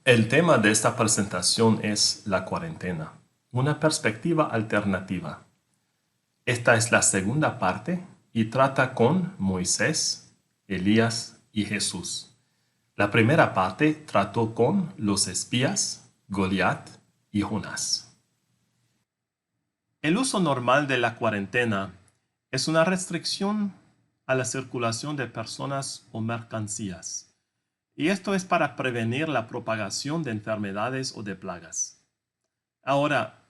El tema de esta presentación es la cuarentena, una perspectiva alternativa. Esta es la segunda parte y trata con Moisés, Elías y Jesús. La primera parte trató con los espías, Goliat y Jonás. El uso normal de la cuarentena es una restricción a la circulación de personas o mercancías. Y esto es para prevenir la propagación de enfermedades o de plagas. Ahora,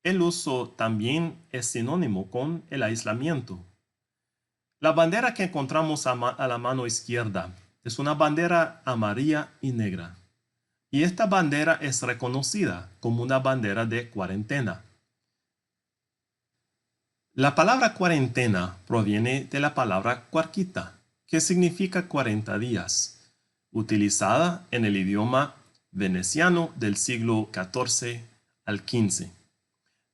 el uso también es sinónimo con el aislamiento. La bandera que encontramos a la mano izquierda es una bandera amarilla y negra. Y esta bandera es reconocida como una bandera de cuarentena. La palabra cuarentena proviene de la palabra cuarquita, que significa 40 días. Utilizada en el idioma veneciano del siglo XIV al XV.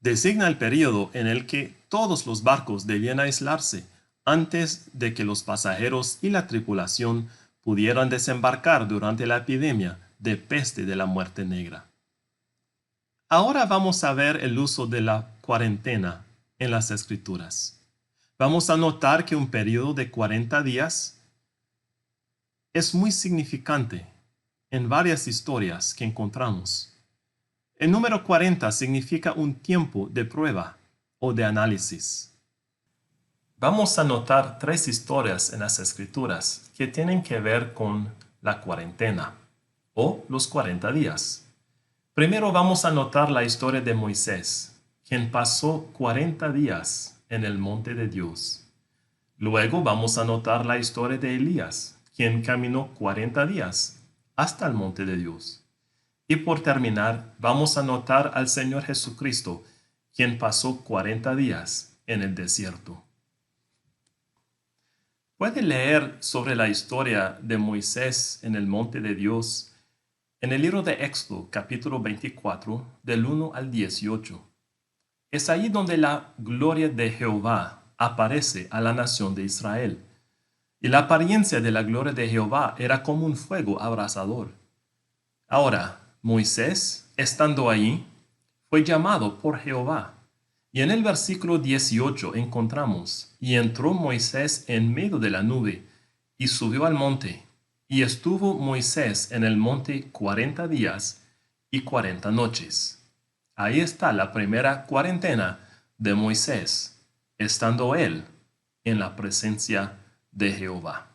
Designa el periodo en el que todos los barcos debían aislarse antes de que los pasajeros y la tripulación pudieran desembarcar durante la epidemia de peste de la muerte negra. Ahora vamos a ver el uso de la cuarentena en las Escrituras. Vamos a notar que un periodo de 40 días es muy significante en varias historias que encontramos. El número 40 significa un tiempo de prueba o de análisis. Vamos a notar tres historias en las Escrituras que tienen que ver con la cuarentena o los 40 días. Primero vamos a notar la historia de Moisés, quien pasó 40 días en el monte de Dios. Luego vamos a notar la historia de Elías, quien caminó 40 días hasta el monte de Dios. Y por terminar, vamos a notar al Señor Jesucristo, quien pasó 40 días en el desierto. Puede leer sobre la historia de Moisés en el monte de Dios en el libro de Éxodo, capítulo 24, del 1 al 18. Es allí donde la gloria de Jehová aparece a la nación de Israel. Y la apariencia de la gloria de Jehová era como un fuego abrasador. Ahora, Moisés, estando allí, fue llamado por Jehová. Y en el versículo 18 encontramos, y entró Moisés en medio de la nube, y subió al monte, y estuvo Moisés en el monte 40 días y 40 noches. Ahí está la primera cuarentena de Moisés, estando él en la presencia de Jehová.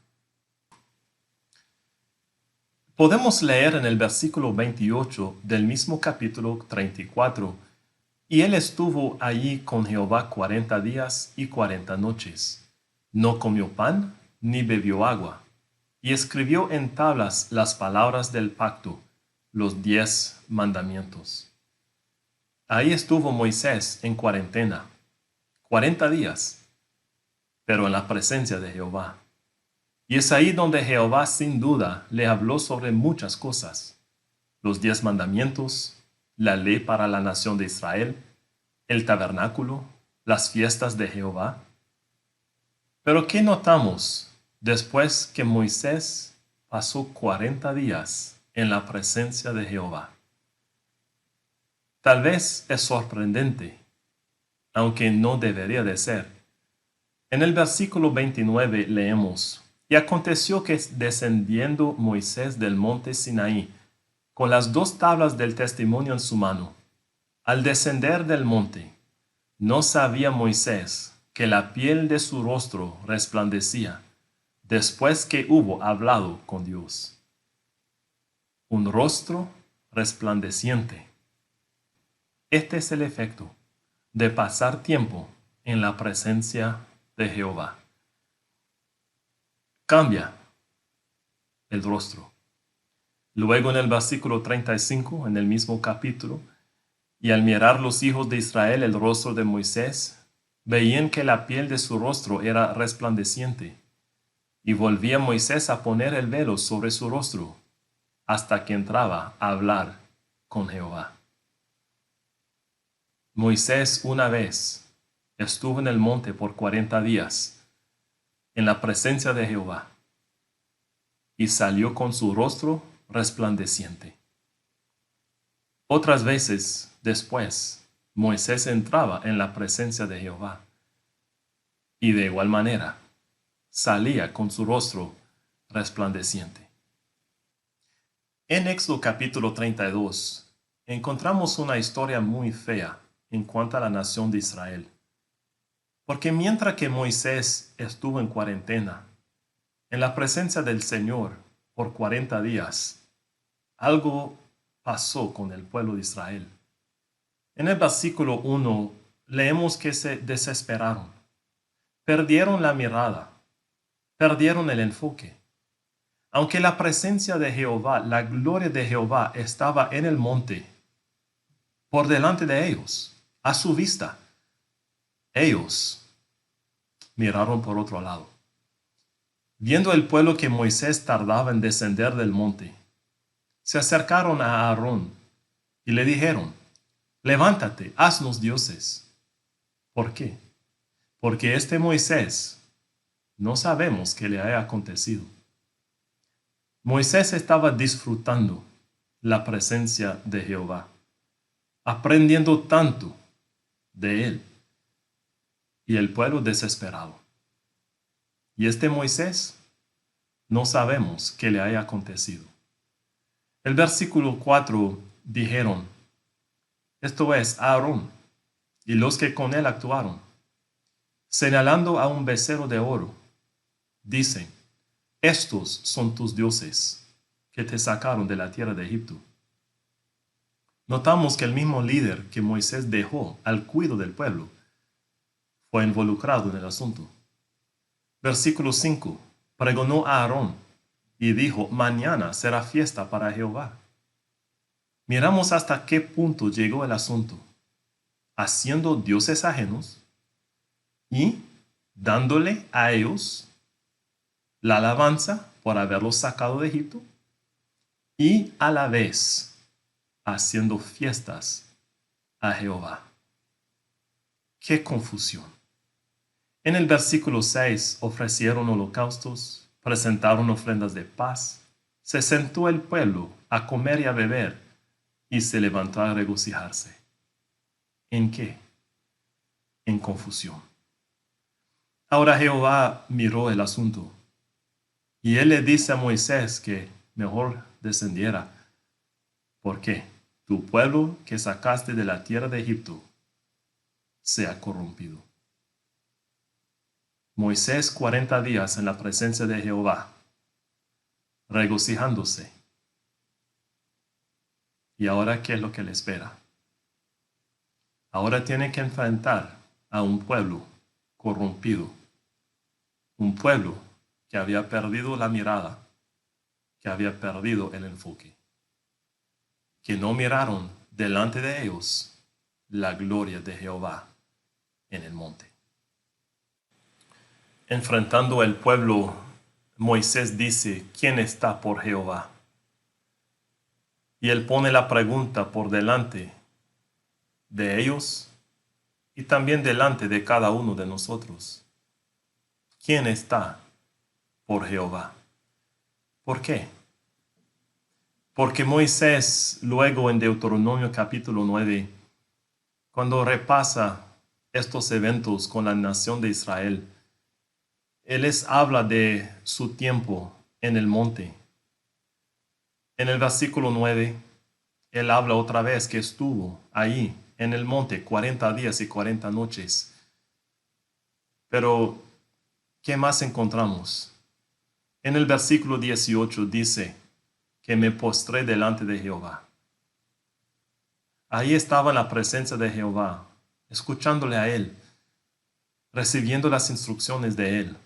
Podemos leer en el versículo 28 del mismo capítulo 34, y él estuvo allí con Jehová 40 días y 40 noches. No comió pan ni bebió agua, y escribió en tablas las palabras del pacto, los 10 mandamientos. Ahí estuvo Moisés en cuarentena, 40 días, pero en la presencia de Jehová. Y es ahí donde Jehová sin duda le habló sobre muchas cosas. Los 10 mandamientos, la ley para la nación de Israel, el tabernáculo, las fiestas de Jehová. Pero ¿qué notamos después que Moisés pasó 40 días en la presencia de Jehová? Tal vez es sorprendente, aunque no debería de ser. En el versículo 29 leemos: Y aconteció que descendiendo Moisés del monte Sinaí, con las 2 tablas del testimonio en su mano, al descender del monte, no sabía Moisés que la piel de su rostro resplandecía, después que hubo hablado con Dios. Un rostro resplandeciente. Este es el efecto de pasar tiempo en la presencia de Jehová. Cambia el rostro. Luego en el versículo 35, en el mismo capítulo, y al mirar los hijos de Israel el rostro de Moisés, veían que la piel de su rostro era resplandeciente, y volvía Moisés a poner el velo sobre su rostro, hasta que entraba a hablar con Jehová. Moisés una vez estuvo en el monte por 40 días, en la presencia de Jehová, y salió con su rostro resplandeciente. Otras veces después, Moisés entraba en la presencia de Jehová y de igual manera salía con su rostro resplandeciente. En Éxodo capítulo 32 encontramos una historia muy fea en cuanto a la nación de Israel. Porque mientras que Moisés estuvo en cuarentena, en la presencia del Señor por 40 días, algo pasó con el pueblo de Israel. En el versículo 1 leemos que se desesperaron, perdieron la mirada, perdieron el enfoque. Aunque la presencia de Jehová, la gloria de Jehová estaba en el monte, por delante de ellos, a su vista, ellos miraron por otro lado. Viendo el pueblo que Moisés tardaba en descender del monte, se acercaron a Aarón y le dijeron: levántate, haznos dioses. ¿Por qué? Porque este Moisés no sabemos qué le haya acontecido. Moisés estaba disfrutando la presencia de Jehová, aprendiendo tanto de él, y el pueblo desesperado. Y este Moisés no sabemos qué le haya acontecido. El versículo 4 dijeron, esto es, Aarón y los que con él actuaron, señalando a un becerro de oro, dicen, estos son tus dioses que te sacaron de la tierra de Egipto. Notamos que el mismo líder que Moisés dejó al cuidado del pueblo fue involucrado en el asunto. Versículo 5. Pregonó a Aarón y dijo, mañana será fiesta para Jehová. Miramos hasta qué punto llegó el asunto, haciendo dioses ajenos y dándole a ellos la alabanza por haberlos sacado de Egipto y a la vez haciendo fiestas a Jehová. ¡Qué confusión! En el versículo 6 ofrecieron holocaustos, presentaron ofrendas de paz, se sentó el pueblo a comer y a beber y se levantó a regocijarse. ¿En qué? En confusión. Ahora Jehová miró el asunto y él le dice a Moisés que mejor descendiera. ¿Por qué? Tu pueblo que sacaste de la tierra de Egipto se ha corrompido. Moisés 40 días en la presencia de Jehová, regocijándose. ¿Y ahora qué es lo que le espera? Ahora tiene que enfrentar a un pueblo corrompido, un pueblo que había perdido la mirada, que había perdido el enfoque, que no miraron delante de ellos la gloria de Jehová en el monte. Enfrentando al pueblo, Moisés dice, ¿quién está por Jehová? Y él pone la pregunta por delante de ellos y también delante de cada uno de nosotros. ¿Quién está por Jehová? ¿Por qué? Porque Moisés, luego en Deuteronomio capítulo 9, cuando repasa estos eventos con la nación de Israel, él les habla de su tiempo en el monte. En el versículo 9, él habla otra vez que estuvo ahí en el monte 40 días y 40 noches. Pero, ¿qué más encontramos? En el versículo 18 dice que me postré delante de Jehová. Ahí estaba en la presencia de Jehová, escuchándole a él, recibiendo las instrucciones de él.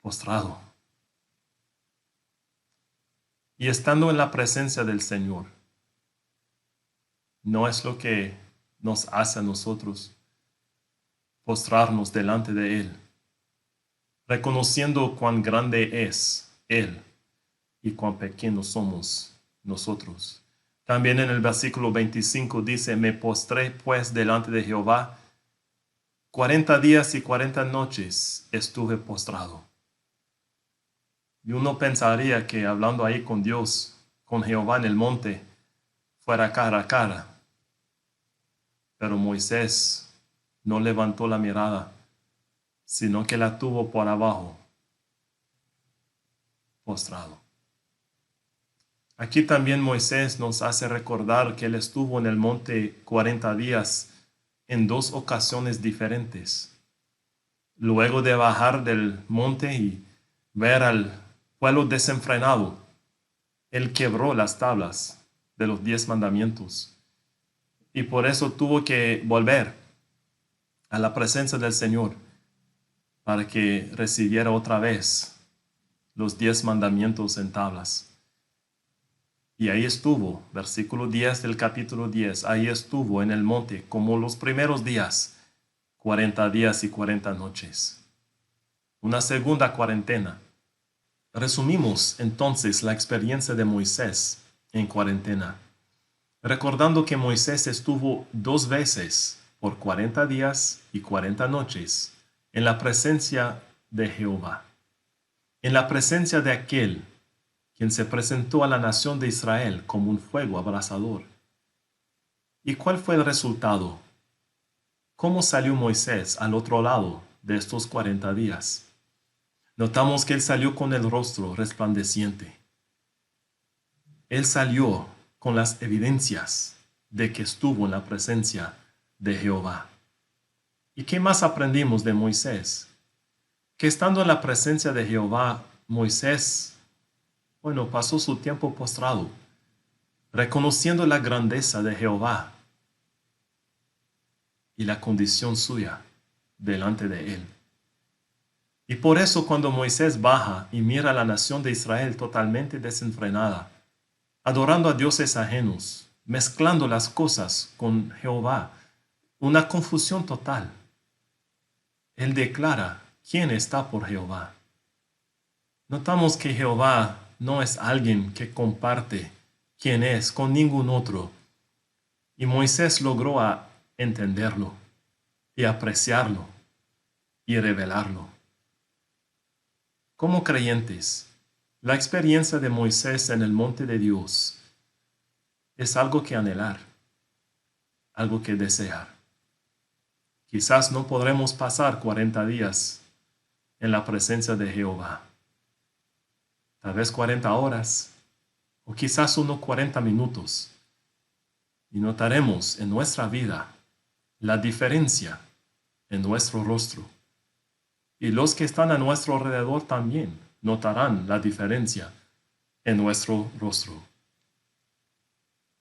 Postrado. Y estando en la presencia del Señor, no es lo que nos hace a nosotros postrarnos delante de Él, reconociendo cuán grande es Él y cuán pequeños somos nosotros. También en el versículo 25 dice, me postré pues delante de Jehová, 40 días y 40 noches estuve postrado. Y uno pensaría que hablando ahí con Dios, con Jehová en el monte, fuera cara a cara. Pero Moisés no levantó la mirada, sino que la tuvo por abajo, postrado. Aquí también Moisés nos hace recordar que él estuvo en el monte 40 días en dos ocasiones diferentes. Luego de bajar del monte y ver al pueblo desenfrenado, él quebró las tablas de los 10 mandamientos. Y por eso tuvo que volver a la presencia del Señor para que recibiera otra vez los 10 mandamientos en tablas. Y ahí estuvo, versículo 10 del capítulo 10, ahí estuvo en el monte como los primeros días, 40 días y 40 noches. Una segunda cuarentena. Resumimos entonces la experiencia de Moisés en cuarentena, recordando que Moisés estuvo 2 veces por 40 días y 40 noches en la presencia de Jehová, en la presencia de aquel quien se presentó a la nación de Israel como un fuego abrasador. ¿Y cuál fue el resultado? ¿Cómo salió Moisés al otro lado de estos 40 días? Notamos que él salió con el rostro resplandeciente. Él salió con las evidencias de que estuvo en la presencia de Jehová. ¿Y qué más aprendimos de Moisés? Que estando en la presencia de Jehová, Moisés, pasó su tiempo postrado, reconociendo la grandeza de Jehová y la condición suya delante de él. Y por eso cuando Moisés baja y mira a la nación de Israel totalmente desenfrenada, adorando a dioses ajenos, mezclando las cosas con Jehová, una confusión total, él declara quién está por Jehová. Notamos que Jehová no es alguien que comparte quién es con ningún otro. Y Moisés logró entenderlo y apreciarlo y revelarlo. Como creyentes, la experiencia de Moisés en el monte de Dios es algo que anhelar, algo que desear. Quizás no podremos pasar 40 días en la presencia de Jehová. Tal vez 40 horas o quizás unos 40 minutos. Y notaremos en nuestra vida la diferencia en nuestro rostro. Y los que están a nuestro alrededor también notarán la diferencia en nuestro rostro.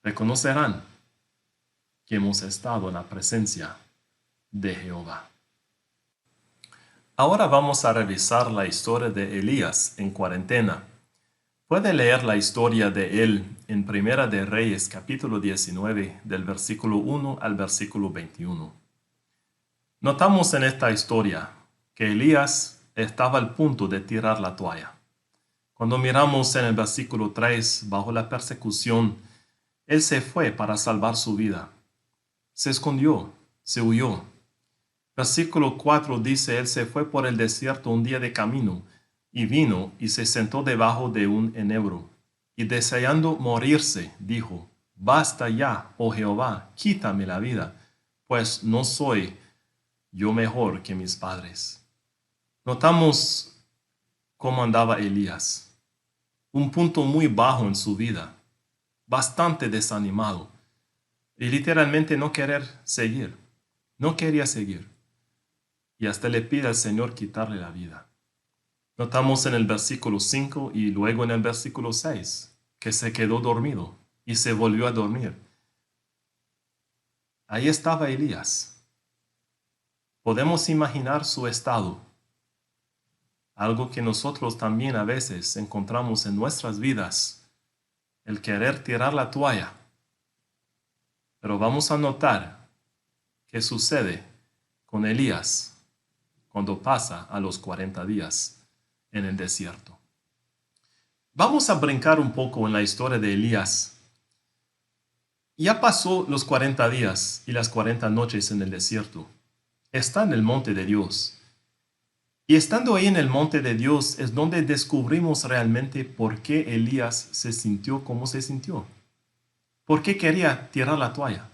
Reconocerán que hemos estado en la presencia de Jehová. Ahora vamos a revisar la historia de Elías en cuarentena. Puede leer la historia de él en Primera de Reyes, capítulo 19, del versículo 1 al versículo 21. Notamos en esta historia que Elías estaba al punto de tirar la toalla. Cuando miramos en el versículo 3, bajo la persecución, él se fue para salvar su vida. Se escondió, se huyó. Versículo 4 dice, él se fue por el desierto un día de camino, y vino y se sentó debajo de un enebro. Y deseando morirse, dijo, basta ya, oh Jehová, quítame la vida, pues no soy yo mejor que mis padres. Notamos cómo andaba Elías. Un punto muy bajo en su vida, bastante desanimado, y literalmente no querer seguir. No quería seguir. Y hasta le pide al Señor quitarle la vida. Notamos en el versículo 5 y luego en el versículo 6 que se quedó dormido y se volvió a dormir. Ahí estaba Elías. Podemos imaginar su estado, algo que nosotros también a veces encontramos en nuestras vidas, el querer tirar la toalla. Pero vamos a notar qué sucede con Elías cuando pasa a los 40 días en el desierto. Vamos a brincar un poco en la historia de Elías. Ya pasó los 40 días y las 40 noches en el desierto. Está en el monte de Dios. Y estando ahí en el monte de Dios es donde descubrimos realmente por qué Elías se sintió como se sintió. ¿Por qué quería tirar la toalla?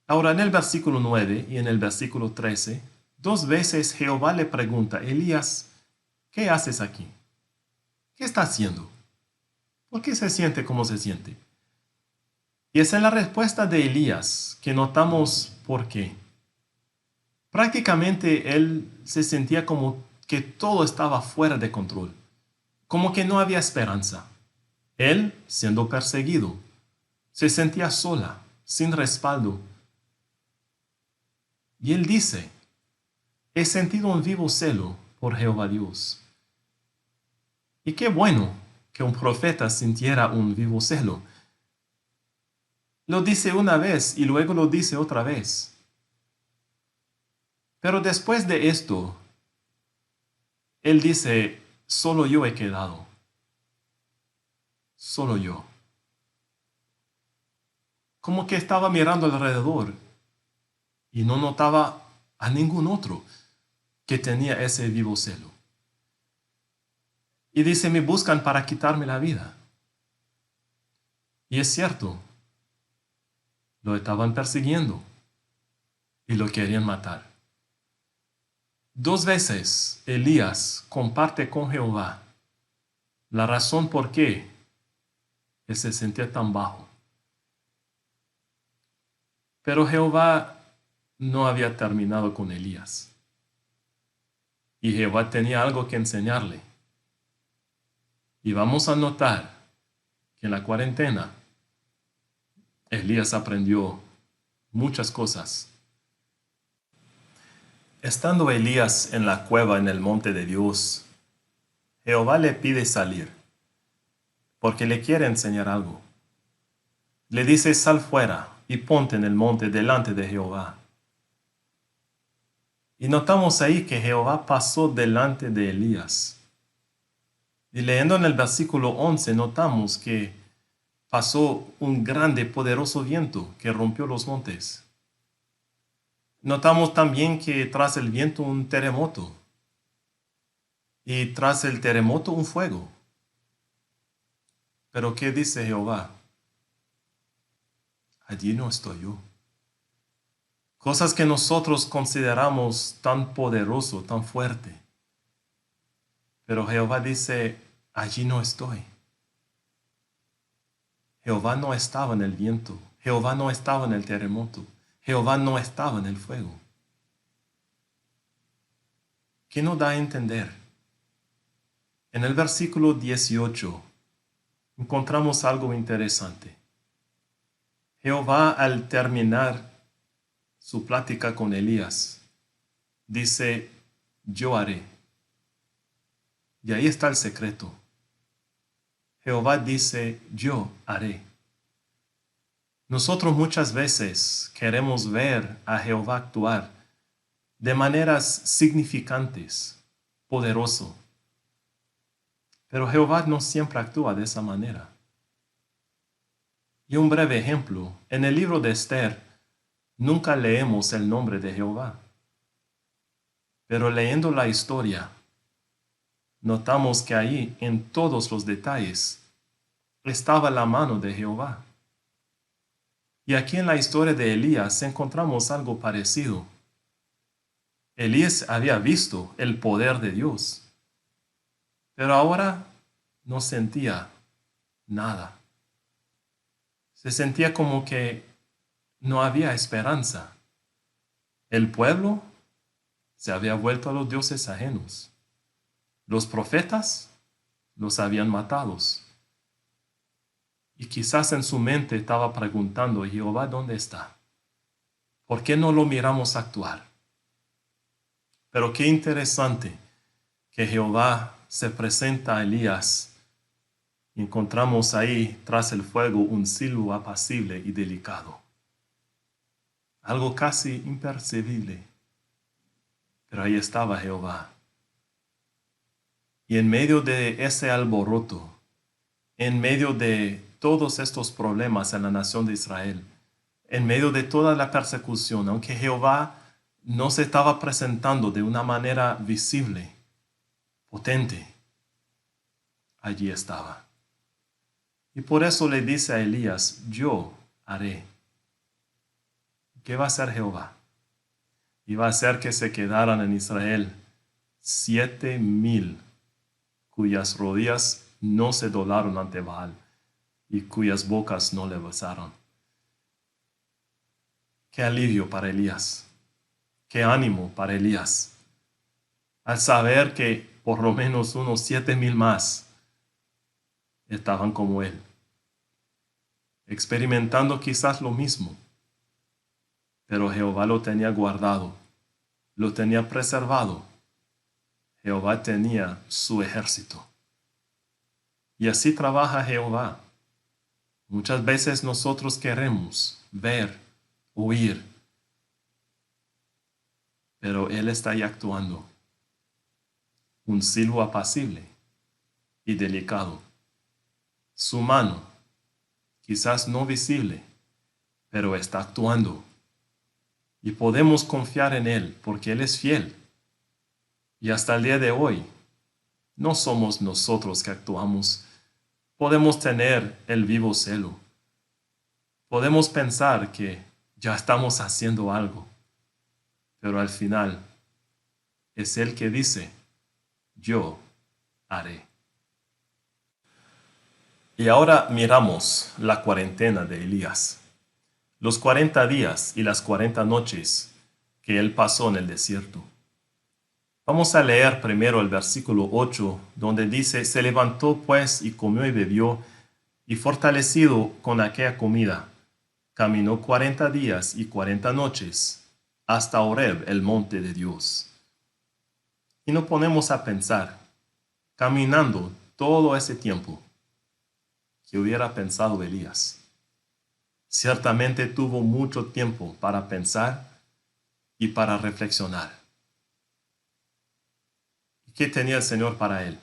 Ahora en el versículo 9 y en el versículo 13, dos veces Jehová le pregunta, Elías, ¿qué haces aquí? ¿Qué está haciendo? ¿Por qué se siente como se siente? Y es en la respuesta de Elías que notamos por qué. Prácticamente él se sentía como que todo estaba fuera de control, como que no había esperanza. Él, siendo perseguido, se sentía sola, sin respaldo. Y él dice, he sentido un vivo celo por Jehová Dios. Y qué bueno que un profeta sintiera un vivo celo. Lo dice una vez y luego lo dice otra vez. Pero después de esto, él dice, solo yo he quedado. Solo yo. Como que estaba mirando alrededor y no notaba a ningún otro que tenía ese vivo celo. Y dice, me buscan para quitarme la vida. Y es cierto, lo estaban persiguiendo y lo querían matar. Dos veces Elías comparte con Jehová la razón por qué él se sentía tan bajo. Pero Jehová no había terminado con Elías. Y Jehová tenía algo que enseñarle. Y vamos a notar que en la cuarentena Elías aprendió muchas cosas. Estando Elías en la cueva en el monte de Dios, Jehová le pide salir, porque le quiere enseñar algo. Le dice, sal fuera y ponte en el monte delante de Jehová. Y notamos ahí que Jehová pasó delante de Elías. Y leyendo en el versículo 11 notamos que pasó un grande, poderoso viento que rompió los montes. Notamos también que tras el viento un terremoto. Y tras el terremoto un fuego. Pero ¿qué dice Jehová? Allí no estoy yo. Cosas que nosotros consideramos tan poderoso, tan fuerte. Pero Jehová dice, allí no estoy. Jehová no estaba en el viento. Jehová no estaba en el terremoto. Jehová no estaba en el fuego. ¿Qué nos da a entender? En el versículo 18 encontramos algo interesante. Jehová, al terminar su plática con Elías, dice, yo haré. Y ahí está el secreto. Jehová dice, yo haré. Nosotros muchas veces queremos ver a Jehová actuar de maneras significantes, poderoso. Pero Jehová no siempre actúa de esa manera. Y un breve ejemplo, en el libro de Esther nunca leemos el nombre de Jehová. Pero leyendo la historia, notamos que ahí, en todos los detalles, estaba la mano de Jehová. Y aquí en la historia de Elías encontramos algo parecido. Elías había visto el poder de Dios, pero ahora no sentía nada. Se sentía como que no había esperanza. El pueblo se había vuelto a los dioses ajenos. Los profetas los habían matado. Y quizás en su mente estaba preguntando, Jehová, ¿dónde está? ¿Por qué no lo miramos actuar? Pero qué interesante que Jehová se presenta a Elías. Y encontramos ahí, tras el fuego, un silbo apacible y delicado. Algo casi imperceptible. Pero ahí estaba Jehová. Y en medio de ese alboroto, en medio de todos estos problemas en la nación de Israel, en medio de toda la persecución, aunque Jehová no se estaba presentando de una manera visible, potente. Allí estaba. Y por eso le dice a Elías, yo haré. ¿Qué va a hacer Jehová? Iba a hacer que se quedaran en Israel 7,000 cuyas rodillas no se doblaron ante Baal y cuyas bocas no le besaron. Qué alivio para Elías, qué ánimo para Elías, al saber que por lo menos unos 7,000 más estaban como él, experimentando quizás lo mismo, pero Jehová lo tenía guardado, lo tenía preservado. Jehová tenía su ejército. Y así trabaja Jehová. Muchas veces nosotros queremos ver, oír, pero Él está ahí actuando. Un silbo apacible y delicado. Su mano, quizás no visible, pero está actuando. Y podemos confiar en Él porque Él es fiel. Y hasta el día de hoy, no somos nosotros que actuamos. Podemos tener el vivo celo. Podemos pensar que ya estamos haciendo algo, pero al final es Él que dice, yo haré. Y ahora miramos la cuarentena de Elías, los 40 días y las 40 noches que él pasó en el desierto. Vamos a leer primero el versículo 8, donde dice, se levantó pues y comió y bebió, y fortalecido con aquella comida, caminó 40 días y 40 noches, hasta Horeb, el monte de Dios. Y nos ponemos a pensar, caminando todo ese tiempo, ¿qué hubiera pensado Elías? Ciertamente tuvo mucho tiempo para pensar y para reflexionar. ¿Qué tenía el Señor para él?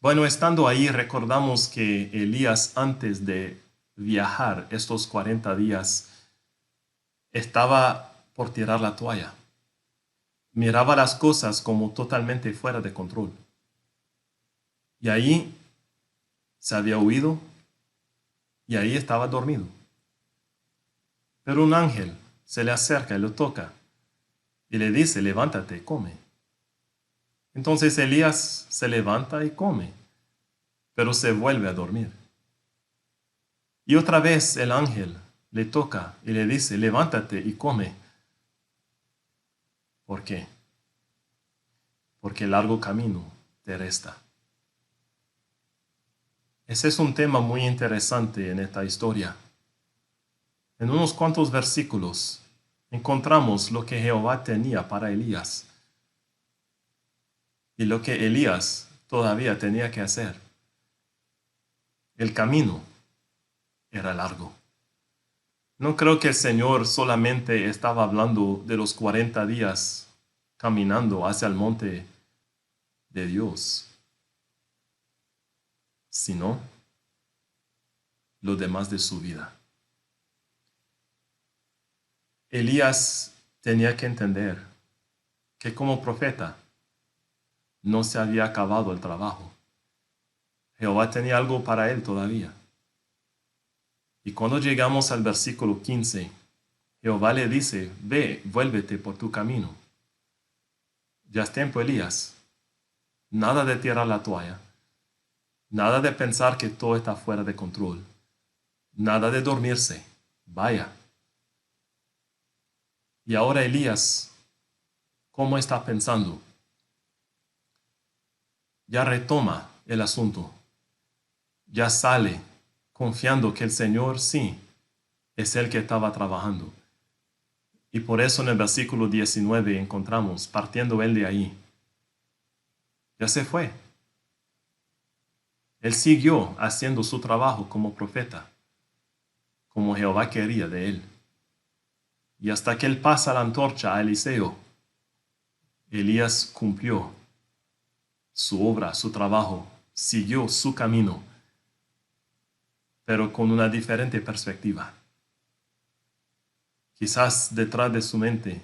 Bueno, estando ahí recordamos que Elías antes de viajar estos 40 días estaba por tirar la toalla. Miraba las cosas como totalmente fuera de control. Y ahí se había huido y ahí estaba dormido. Pero un ángel se le acerca y lo toca y le dice, levántate y come. Entonces Elías se levanta y come, pero se vuelve a dormir. Y otra vez el ángel le toca y le dice, levántate y come. ¿Por qué? Porque el largo camino te resta. Ese es un tema muy interesante en esta historia. En unos cuantos versículos encontramos lo que Jehová tenía para Elías y lo que Elías todavía tenía que hacer. El camino era largo. No creo que el Señor solamente estaba hablando de los 40 días caminando hacia el monte de Dios, sino lo demás de su vida. Elías tenía que entender que como profeta no se había acabado el trabajo. Jehová tenía algo para él todavía. Y cuando llegamos al versículo 15, Jehová le dice, ve, vuélvete por tu camino. Ya es tiempo, Elías. Nada de tirar la toalla. Nada de pensar que todo está fuera de control. Nada de dormirse. Vaya. Y ahora Elías, ¿cómo está pensando? Ya retoma el asunto. Ya sale confiando que el Señor sí es el que estaba trabajando. Y por eso en el versículo 19 encontramos, partiendo él de ahí, ya se fue. Él siguió haciendo su trabajo como profeta, como Jehová quería de él. Y hasta que él pasa la antorcha a Eliseo, Elías cumplió su obra, su trabajo, siguió su camino, pero con una diferente perspectiva. Quizás detrás de su mente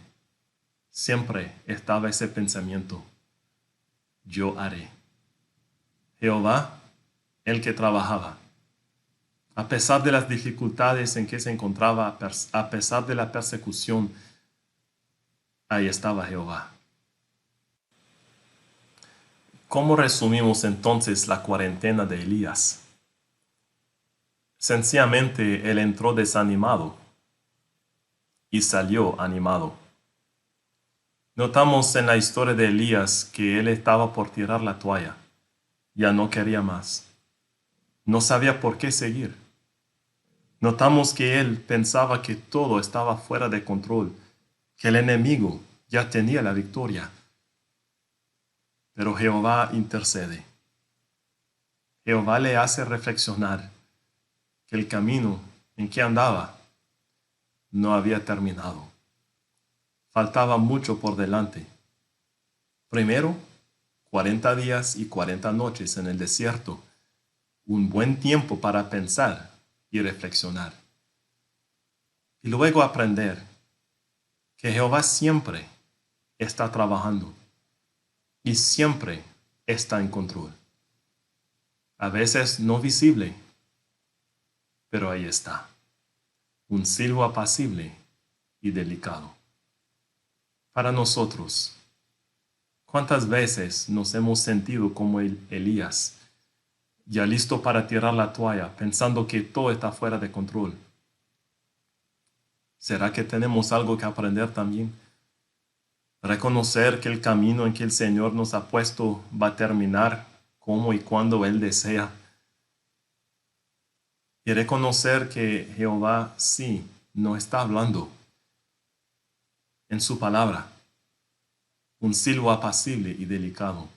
siempre estaba ese pensamiento: yo haré. Jehová, el que trabajaba. A pesar de las dificultades en que se encontraba, a pesar de la persecución, ahí estaba Jehová. ¿Cómo resumimos entonces la cuarentena de Elías? Sencillamente él entró desanimado y salió animado. Notamos en la historia de Elías que él estaba por tirar la toalla. Ya no quería más. No sabía por qué seguir. Notamos que él pensaba que todo estaba fuera de control, que el enemigo ya tenía la victoria. Pero Jehová intercede. Jehová le hace reflexionar que el camino en que andaba no había terminado. Faltaba mucho por delante. Primero, 40 días y 40 noches en el desierto, un buen tiempo para pensar y reflexionar. Y luego aprender que Jehová siempre está trabajando y siempre está en control. A veces no visible, pero ahí está. Un silbo apacible y delicado. Para nosotros, ¿cuántas veces nos hemos sentido como Elías, ya listo para tirar la toalla, pensando que todo está fuera de control? ¿Será que tenemos algo que aprender también? Reconocer que el camino en que el Señor nos ha puesto va a terminar como y cuando Él desea. Y reconocer que Jehová sí no está hablando en su palabra. Un silbo apacible y delicado.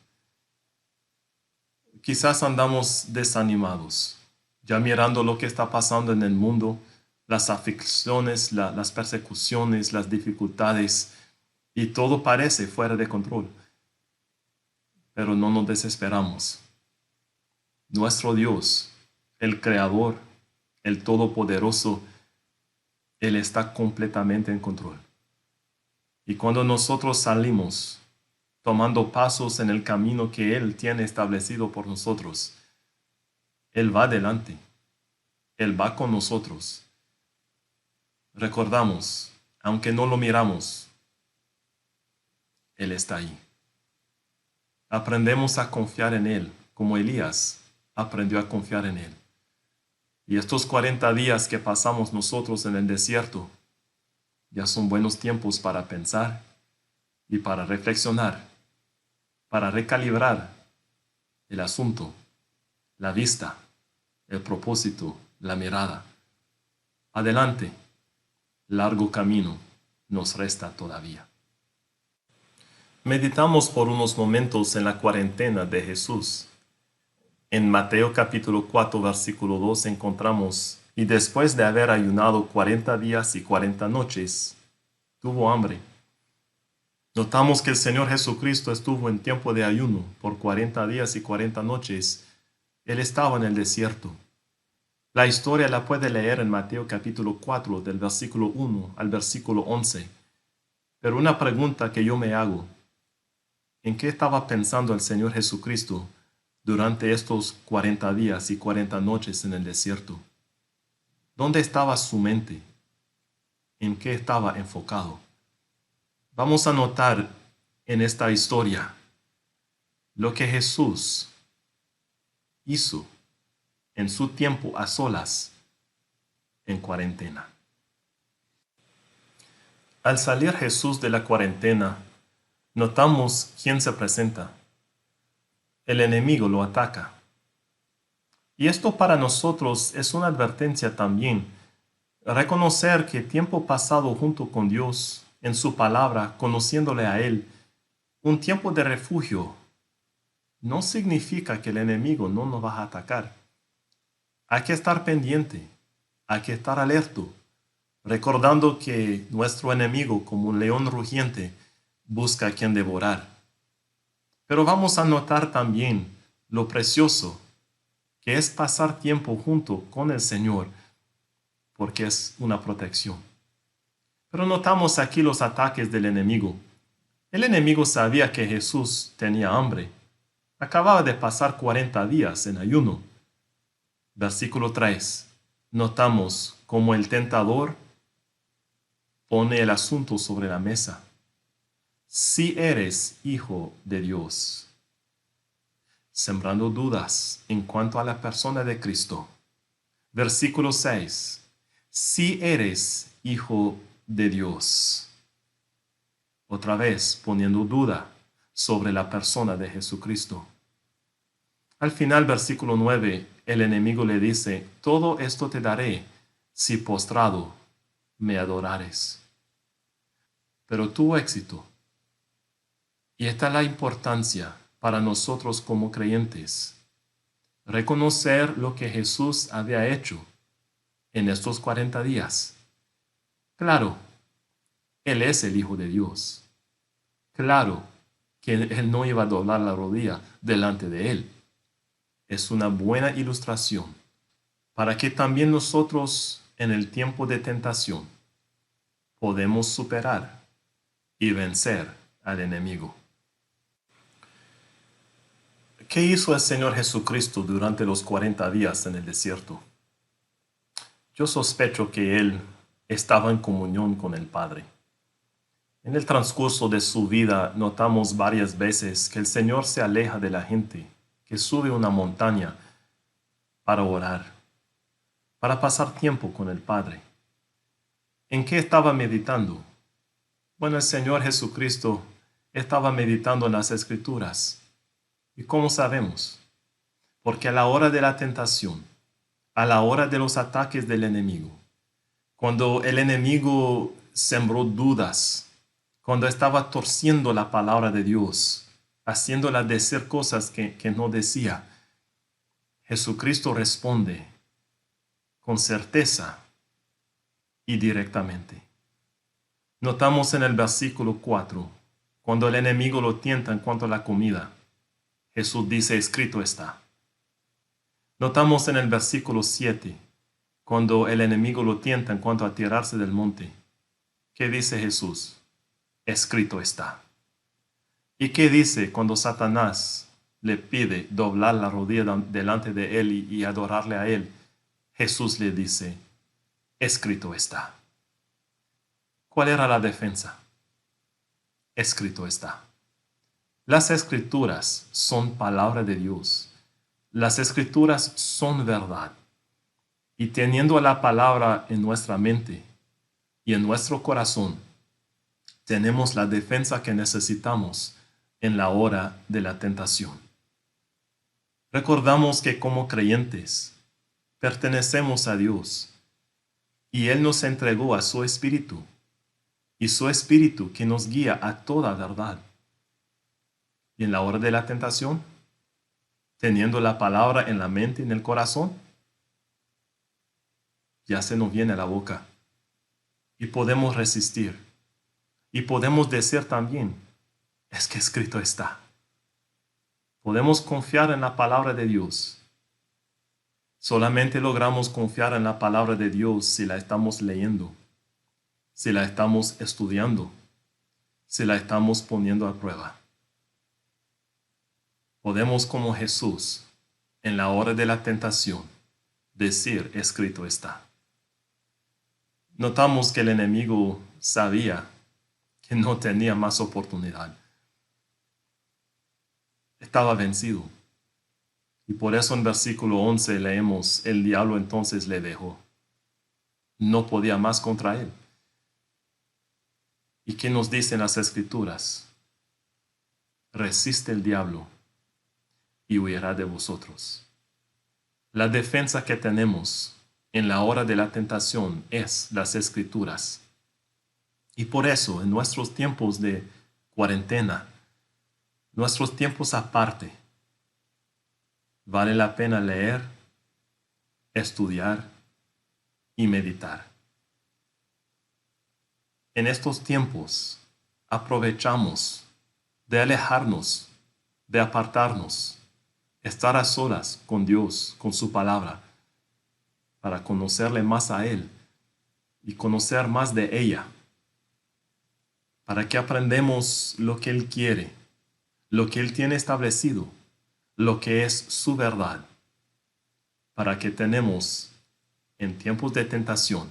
Quizás andamos desanimados, ya mirando lo que está pasando en el mundo, las aflicciones, las persecuciones, las dificultades, y todo parece fuera de control. Pero no nos desesperamos. Nuestro Dios, el Creador, el Todopoderoso, Él está completamente en control. Y cuando nosotros salimos tomando pasos en el camino que Él tiene establecido por nosotros, Él va adelante. Él va con nosotros. Recordamos, aunque no lo miramos, Él está ahí. Aprendemos a confiar en Él, como Elías aprendió a confiar en Él. Y estos 40 días que pasamos nosotros en el desierto, ya son buenos tiempos para pensar y para reflexionar, para recalibrar el asunto, la vista, el propósito, la mirada. Adelante, largo camino nos resta todavía. Meditamos por unos momentos en la cuarentena de Jesús. En Mateo capítulo 4, versículo 2 encontramos: y después de haber ayunado 40 días y 40 noches, tuvo hambre. Notamos que el Señor Jesucristo estuvo en tiempo de ayuno por 40 días y 40 noches. Él estaba en el desierto. La historia la puede leer en Mateo capítulo 4, del versículo 1 al versículo 11. Pero una pregunta que yo me hago: ¿en qué estaba pensando el Señor Jesucristo durante estos 40 días y 40 noches en el desierto? ¿Dónde estaba su mente? ¿En qué estaba enfocado? Vamos a notar en esta historia lo que Jesús hizo en su tiempo a solas, en cuarentena. Al salir Jesús de la cuarentena, notamos quién se presenta. El enemigo lo ataca. Y esto para nosotros es una advertencia también. Reconocer que tiempo pasado junto con Dios, en su palabra, conociéndole a Él, un tiempo de refugio, no significa que el enemigo no nos va a atacar. Hay que estar pendiente, hay que estar alerto, recordando que nuestro enemigo, como un león rugiente, busca a quien devorar. Pero vamos a notar también lo precioso que es pasar tiempo junto con el Señor, porque es una protección. Pero notamos aquí los ataques del enemigo. El enemigo sabía que Jesús tenía hambre. Acababa de pasar 40 días en ayuno. Versículo 3. Notamos cómo el tentador pone el asunto sobre la mesa. Si eres hijo de Dios, sembrando dudas en cuanto a la persona de Cristo. Versículo 6. Si eres hijo de Dios. Otra vez poniendo duda sobre la persona de Jesucristo. Al final, versículo 9, el enemigo le dice, todo esto te daré si postrado me adorares. Pero tuvo éxito. Y esta es la importancia para nosotros como creyentes. Reconocer lo que Jesús había hecho en estos 40 días. Claro, Él es el Hijo de Dios. Claro que Él no iba a doblar la rodilla delante de Él. Es una buena ilustración para que también nosotros en el tiempo de tentación podemos superar y vencer al enemigo. ¿Qué hizo el Señor Jesucristo durante los 40 días en el desierto? Yo sospecho que Él estaba en comunión con el Padre. En el transcurso de su vida notamos varias veces que el Señor se aleja de la gente, que sube una montaña para orar, para pasar tiempo con el Padre. ¿En qué estaba meditando? Bueno, el Señor Jesucristo estaba meditando en las Escrituras. ¿Y cómo sabemos? Porque a la hora de la tentación, a la hora de los ataques del enemigo, cuando el enemigo sembró dudas, cuando estaba torciendo la palabra de Dios, haciéndola decir cosas que no decía, Jesucristo responde con certeza y directamente. Notamos en el versículo 4, cuando el enemigo lo tienta en cuanto a la comida, Jesús dice, escrito está. Notamos en el versículo 7, cuando el enemigo lo tienta en cuanto a tirarse del monte, ¿qué dice Jesús? Escrito está. ¿Y qué dice cuando Satanás le pide doblar la rodilla delante de él y adorarle a él? Jesús le dice, escrito está. ¿Cuál era la defensa? Escrito está. Las escrituras son palabra de Dios. Las escrituras son verdad. Y teniendo la palabra en nuestra mente y en nuestro corazón, tenemos la defensa que necesitamos en la hora de la tentación. Recordamos que como creyentes pertenecemos a Dios y Él nos entregó a su Espíritu y su Espíritu que nos guía a toda verdad. Y en la hora de la tentación, teniendo la palabra en la mente y en el corazón, ya se nos viene a la boca y podemos resistir y podemos decir también, es que escrito está. Podemos confiar en la palabra de Dios. Solamente logramos confiar en la palabra de Dios si la estamos leyendo, si la estamos estudiando, si la estamos poniendo a prueba. Podemos, como Jesús, en la hora de la tentación, decir, escrito está. Notamos que el enemigo sabía que no tenía más oportunidad. Estaba vencido. Y por eso en versículo 11 leemos, el diablo entonces le dejó. No podía más contra él. ¿Y qué nos dicen las Escrituras? Resiste el diablo y huirá de vosotros. La defensa que tenemos en la hora de la tentación es las Escrituras. Y por eso, en nuestros tiempos de cuarentena, nuestros tiempos aparte, vale la pena leer, estudiar y meditar. En estos tiempos, aprovechamos de alejarnos, de apartarnos, estar a solas con Dios, con su palabra, para conocerle más a Él y conocer más de ella. para que aprendamos lo que Él quiere, lo que Él tiene establecido, lo que es su verdad, para que tenemos en tiempos de tentación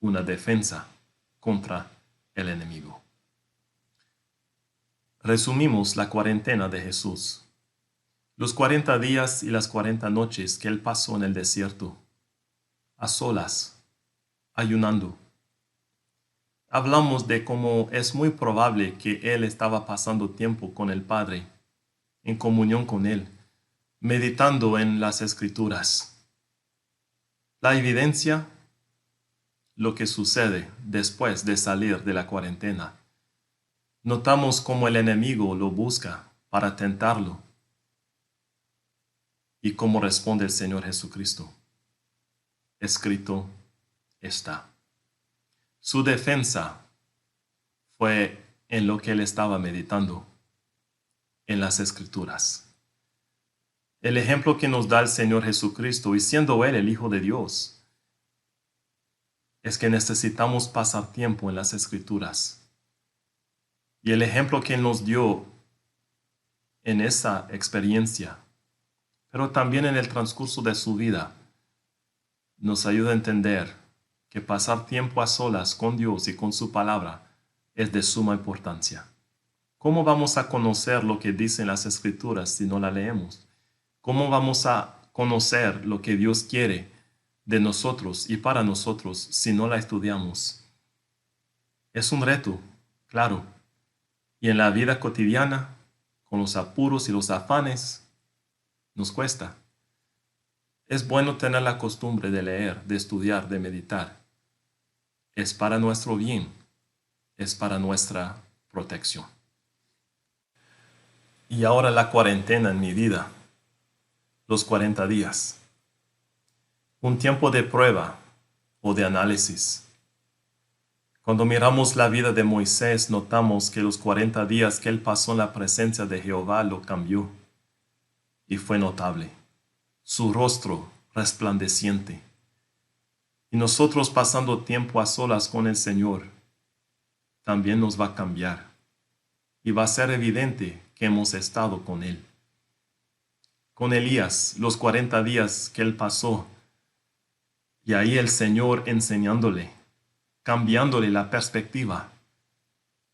una defensa contra el enemigo. Resumimos la cuarentena de Jesús. Los 40 días y las 40 noches que Él pasó en el desierto, a solas, ayunando. Hablamos de cómo es muy probable que Él estaba pasando tiempo con el Padre, en comunión con Él, meditando en las Escrituras. La evidencia, lo que sucede después de salir de la cuarentena. Notamos cómo el enemigo lo busca para tentarlo y cómo responde el Señor Jesucristo. Escrito está. Su defensa fue en lo que Él estaba meditando, en las Escrituras. El ejemplo que nos da el Señor Jesucristo, y siendo Él el Hijo de Dios, es que necesitamos pasar tiempo en las Escrituras. Y el ejemplo que Él nos dio en esa experiencia, pero también en el transcurso de su vida, nos ayuda a entender que pasar tiempo a solas con Dios y con su palabra es de suma importancia. ¿Cómo vamos a conocer lo que dicen las Escrituras si no la leemos? ¿Cómo vamos a conocer lo que Dios quiere de nosotros y para nosotros si no la estudiamos? Es un reto, claro. Y en la vida cotidiana, con los apuros y los afanes, nos cuesta. Es bueno tener la costumbre de leer, de estudiar, de meditar. Es para nuestro bien, es para nuestra protección. Y ahora la cuarentena en mi vida, los 40 días. Un tiempo de prueba o de análisis. Cuando miramos la vida de Moisés, notamos que los 40 días que él pasó en la presencia de Jehová lo cambió. Y fue notable. Su rostro resplandeciente. Y nosotros pasando tiempo a solas con el Señor, también nos va a cambiar. Y va a ser evidente que hemos estado con Él. Con Elías, los 40 días que él pasó, y ahí el Señor enseñándole, cambiándole la perspectiva.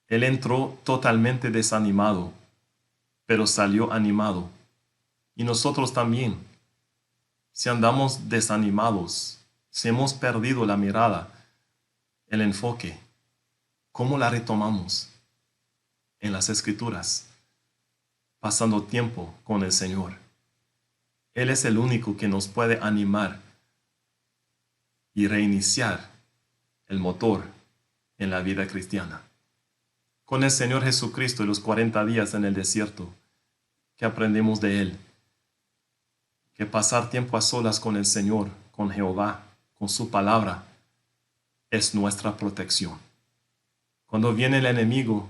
Él entró totalmente desanimado, pero salió animado. Y nosotros también, si andamos desanimados, si hemos perdido la mirada, el enfoque, ¿cómo la retomamos? En las Escrituras, pasando tiempo con el Señor. Él es el único que nos puede animar y reiniciar el motor en la vida cristiana. Con el Señor Jesucristo y los 40 días en el desierto, que aprendemos de Él, que pasar tiempo a solas con el Señor, con Jehová, con su palabra, es nuestra protección. Cuando viene el enemigo,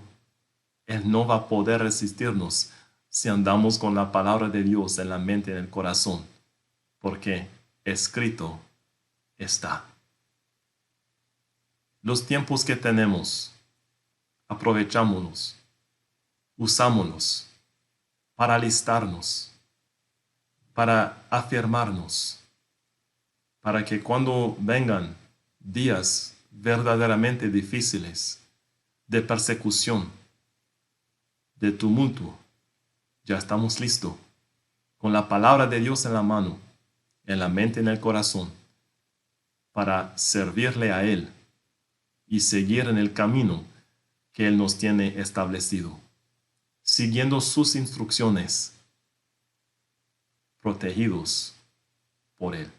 Él no va a poder resistirnos si andamos con la palabra de Dios en la mente y en el corazón, porque escrito está. Los tiempos que tenemos, aprovechámonos, usámonos para alistarnos, para afirmarnos, para que cuando vengan días verdaderamente difíciles, de persecución, de tumulto, ya estamos listos, con la palabra de Dios en la mano, en la mente y en el corazón, para servirle a Él y seguir en el camino que Él nos tiene establecido, siguiendo sus instrucciones, protegidos por Él.